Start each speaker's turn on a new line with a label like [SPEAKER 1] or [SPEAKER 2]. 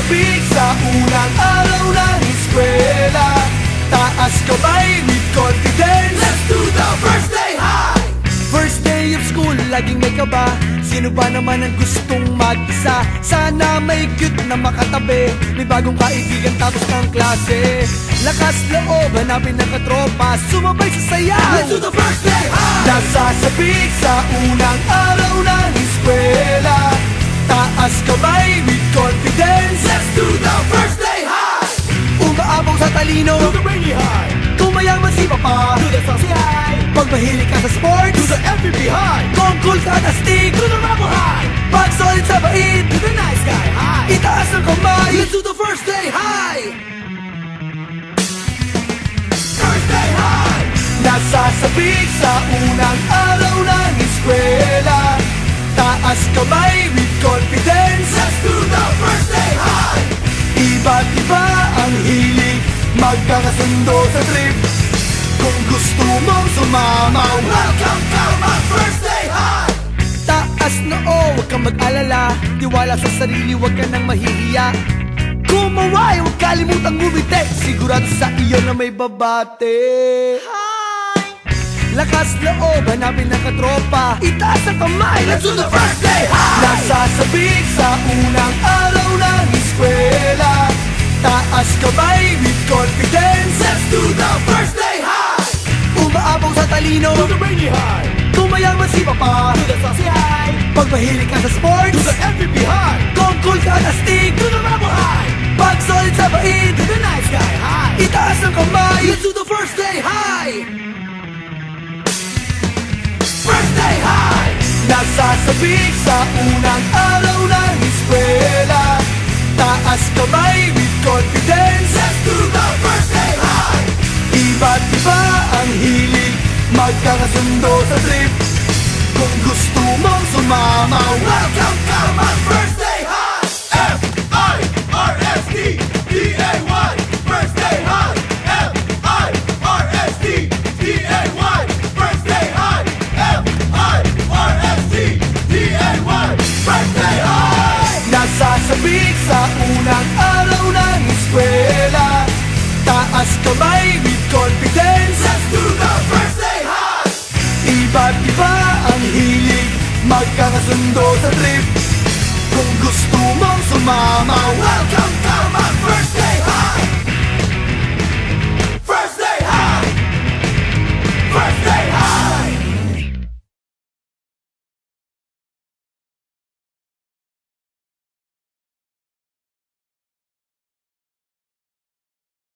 [SPEAKER 1] Nasasabik sa unang araw ng eskwela, taas kamay with confidence. Let's do the first day high! First day of school, laging may kaba. Sino ba naman ang gustong mag-isa? Sana may cute na makatabi, may bagong kaibigan tapos ng klase. Lakas loob, hanapin ng katropa, sumabay sa sayaw. Let's do the first day high! Nasasabik sa unang araw ng eskwela, taas kamay with confidence. Let's do the first day high! Umaapaw sa talino, do the rainy high. Kung mayaman si Papa, do the saucy high. Pag mahilig ka sa sports, do the FPP high. Kung cool ka at astig, do the Ramo high. Pag solid sa bait, do the nice guy high. Itaas ang kamay, let's do the first day high. First day high! Nasasabik sa unang araw ng eskwela, taas kamay with confidence. Let's do the first day high! Iba't iba ang hilig, magkakasundo sa trip. Kung gusto mong sumama, welcome to my first day high! Taas na huwag kang mag-alala, tiwala sa sarili, huwag ka nang mahihiya. Kumaway, huwag kalimutang ngumiti, sigurado sa iyo na may babate. Lakas loob, hanapin ng katropa, itaas ang kamay, let's do the first day high! Nasasabik sa unang araw ng eskwela, taas kamay with confidence. Let's do the first day high! Umaapaw sa talino, do the rainy high. Kung mayaman si Papa, do the saucy high. Pag mahilig ka sa sports, do the FPP high. Kung cool ka at astig, do the Ramo high. Pag solid sa bait, do the nice guy high. Itaas ang kamay, let's do the first day high! First day high! Nasasabik sa unang araw ng eskwela, taas kamay with confidence. Let's do the first day high! Iba't iba ang hilig, magkakasundo sa trip. Kung gusto mong sumama, welcome to my first day high! F-I-R-S-T-D-A-Y First day high! F-I-R-S-T-D-A-Y First day high! F-I-R-S-T-D-A-Y First day high! Nasasabik sa unang araw ng eskwela, taas kamay with confidence. Let's do the first day high! Iba't iba ang hilig, magkakasundo sa trip. Kung gusto mong sumama, welcome to my first day